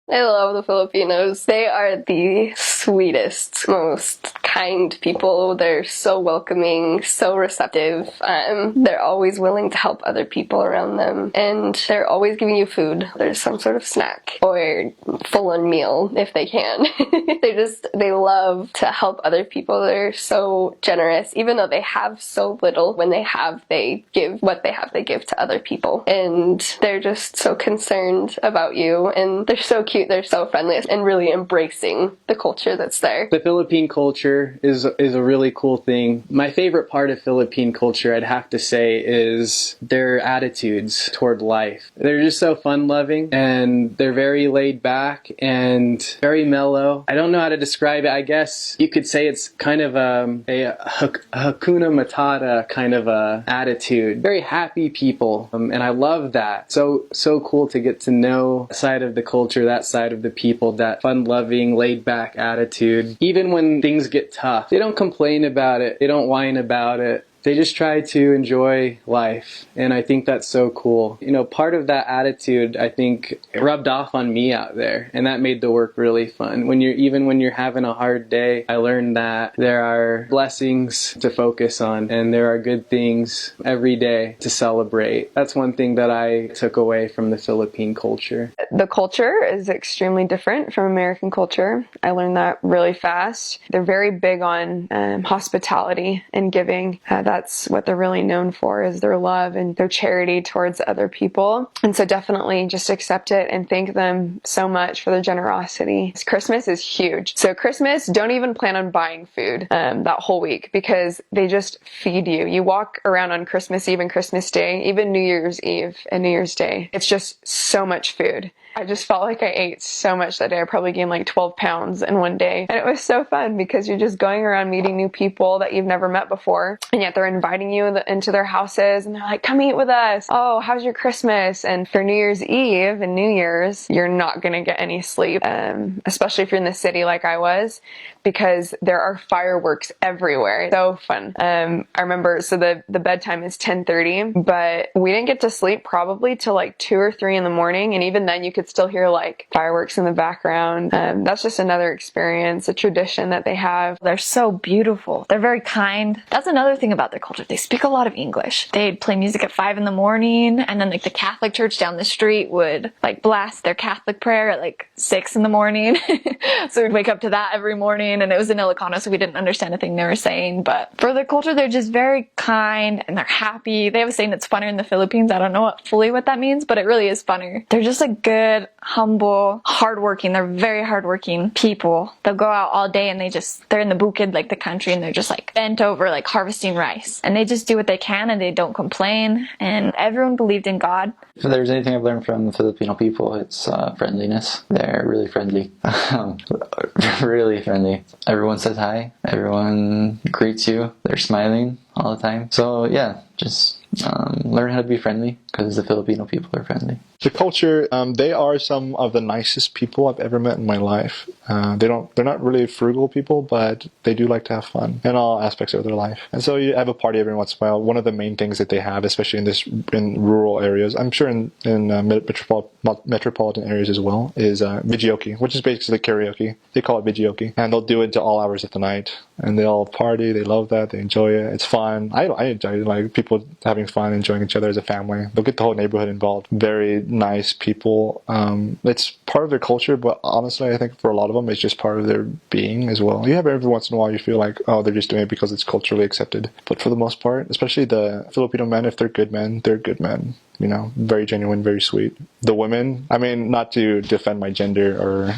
I love the Filipinos. They are the sweetest, most kind people. They're so welcoming, so receptive. They're always willing to help other people around them, and they're always giving you food. There's some sort of snack or full-on meal if they can. They love to help other people. They're so generous, even though they have so little. When they give what they have, they give to other people, and they're just so concerned about you, and they're so cute. They're so friendly and really embracing the culture that's there. The Philippine culture is a really cool thing. My favorite part of Philippine culture, I'd have to say, is their attitudes toward life. They're just so fun-loving, and they're very laid back and very mellow. I don't know how to describe it. I guess you could say it's kind of a Hakuna Matata kind of a attitude. Very happy people, and I love that. So cool to get to know that side of the culture, that side of the people, that fun-loving, laid-back attitude. Even when things get tough, they don't complain about it. They don't whine about it. They just try to enjoy life, and I think that's so cool. You know, part of that attitude, I think, rubbed off on me out there, and that made the work really fun. Even when you're having a hard day, I learned that there are blessings to focus on, and there are good things every day to celebrate. That's one thing that I took away from the Philippine culture. The culture is extremely different from American culture. I learned that really fast. They're very big on hospitality and giving. That's what they're really known for, is their love and their charity towards other people. And so definitely just accept it and thank them so much for their generosity. Christmas is huge. So Christmas, don't even plan on buying food that whole week, because they just feed you. You walk around on Christmas Eve and Christmas Day, even New Year's Eve and New Year's Day. It's just so much food. I just felt like I ate so much that day. I probably gained like 12 pounds in one day. And it was so fun because you're just going around meeting new people that you've never met before. And yet they're inviting you into their houses, and they're like, come eat with us. Oh, how's your Christmas? And for New Year's Eve and New Year's, you're not going to get any sleep, especially if you're in the city like I was, because there are fireworks everywhere. So fun. I remember, so the bedtime is 10:30, but we didn't get to sleep probably till like 2 or 3 in the morning. And even then you could still hear like fireworks in the background. That's just another experience, a tradition that they have. They're so beautiful. They're very kind. That's another thing about their culture. They speak a lot of English. They'd play music at 5 in the morning, and then like the Catholic church down the street would like blast their Catholic prayer at like 6 in the morning. So we'd wake up to that every morning, and it was in Ilocano, so we didn't understand a thing they were saying. But for their culture, they're just very kind and they're happy. They have a saying that's funner in the Philippines. I don't know fully what that means, but it really is funner. They're just like good, humble, hardworking. They're very hardworking people. They'll go out all day and they're in the bukid, like the country, and they're just like bent over, like harvesting rice. And they just do what they can and they don't complain. And everyone believed in God. If there's anything I've learned from the Filipino people, it's friendliness. They're really friendly. Really friendly. Everyone says hi. Everyone greets you. They're smiling all the time. So yeah, just learn how to be friendly, because the Filipino people are friendly. The culture, they are some of the nicest people I've ever met in my life. They're not really frugal people, but they do like to have fun in all aspects of their life. And so you have a party every once in a while. One of the main things that they have, especially in rural areas, I'm sure in metropolitan areas as well, is videoke, which is basically karaoke. They call it videoke, and they'll do it to all hours of the night. And they all party. They love that. They enjoy it. It's fun. I enjoy it. Like people having fun, enjoying each other as a family. They'll get the whole neighborhood involved. Very nice people. It's part of their culture, but honestly, I think for a lot of them, it's just part of their being as well. You have every once in a while, you feel like, oh, they're just doing it because it's culturally accepted. But for the most part, especially the Filipino men, if they're good men, they're good men. You know, very genuine, very sweet. The women, I mean, not to defend my gender or,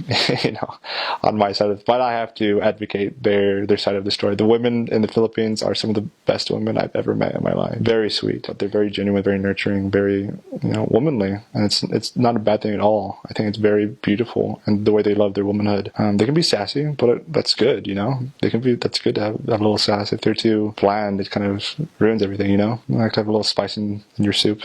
on my side but I have to advocate their side of the story. The women in the Philippines are some of the best women I've ever met in my life. Very sweet, but they're very genuine, very nurturing, very, womanly. And it's not a bad thing at all. I think it's very beautiful, and the way they love their womanhood. They can be sassy, but that's good, that's good to have a little sass. If they're too bland, it kind of ruins everything, You like to have a little spice in your soup.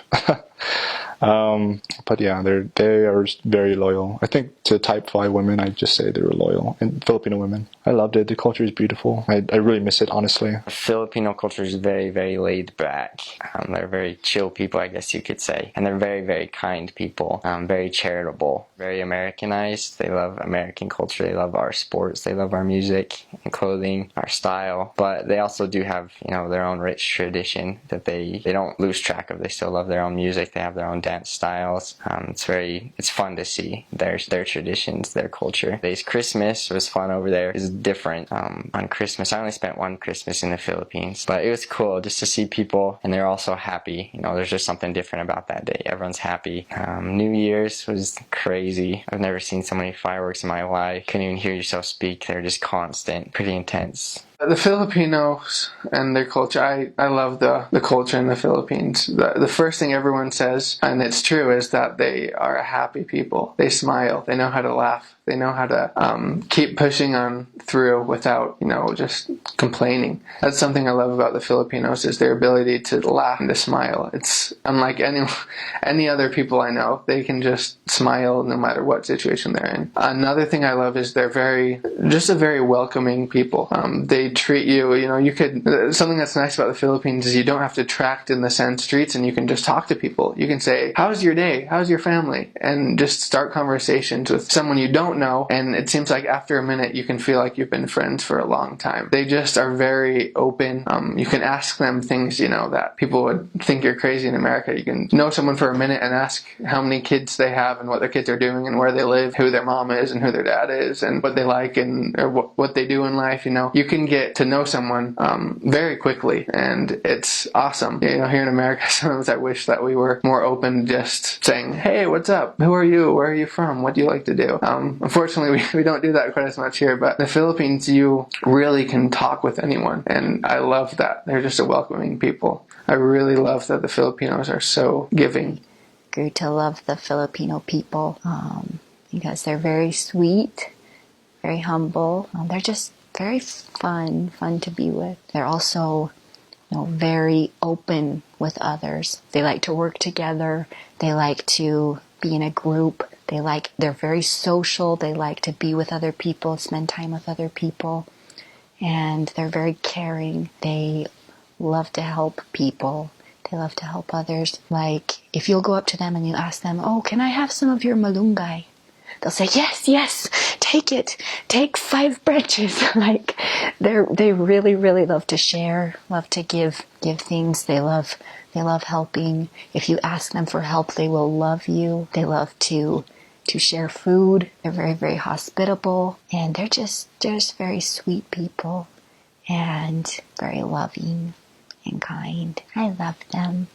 But yeah, they are very loyal. I think to type 5 women, I'd just say they were loyal. And Filipino women, I loved it. The culture is beautiful. I really miss it, honestly. Filipino culture is very, very laid back. They're very chill people, I guess you could say. And they're very, very kind people. Very charitable. Very Americanized. They love American culture. They love our sports. They love our music and clothing, our style. But they also do have, their own rich tradition that they don't lose track of. They still love their own music. They have their own dance styles. It's fun to see their traditions, their culture. Today's Christmas was fun over there. It's different. On Christmas, I only spent one Christmas in the Philippines, but it was cool just to see people, and they're also happy. There's just something different about that day. Everyone's happy. New Year's was crazy. I've never seen so many fireworks in my life. Couldn't even hear yourself speak. They're just constant, pretty intense. The Filipinos and their culture, I love the culture in the Philippines. The first thing everyone says, and it's true, is that they are a happy people. They smile. They know how to laugh. They know how to keep pushing on through without, just complaining. That's something I love about the Filipinos, is their ability to laugh and to smile. It's unlike any other people I know. They can just smile no matter what situation they're in. Another thing I love is they're just a very welcoming people. They treat you, something that's nice about the Philippines is you don't have to tract in the sand streets, and you can just talk to people. You can say, how's your day? How's your family? And just start conversations with someone you don't know, and it seems like after a minute you can feel like you've been friends for a long time. They just are very open. You can ask them things, that people would think you're crazy in America. You can know someone for a minute and ask how many kids they have and what their kids are doing and where they live, who their mom is and who their dad is, and what they like or what they do in life. You can get to know someone very quickly, and it's awesome. Here in America, sometimes I wish that we were more open, just saying, hey, what's up? Who are you? Where are you from? What do you like to do? Unfortunately, we don't do that quite as much here, but in the Philippines, you really can talk with anyone, and I love that. They're just a welcoming people. I really love that the Filipinos are so giving. Grew to love the Filipino people because they're very sweet, very humble. They're just very fun to be with. They're also, very open with others. They like to work together. They like to be in a group. They're very social. They like to be with other people, spend time with other people. And they're very caring. They love to help people. They love to help others. Like, if you'll go up to them and you ask them, oh, can I have some of your malunggay? They'll say, yes, take it. Take 5 branches. They really, really love to share, love to give things. They love helping. If you ask them for help, they will love you. They love to share food. They're very, very hospitable. And they're just very sweet people and very loving and kind. I love them.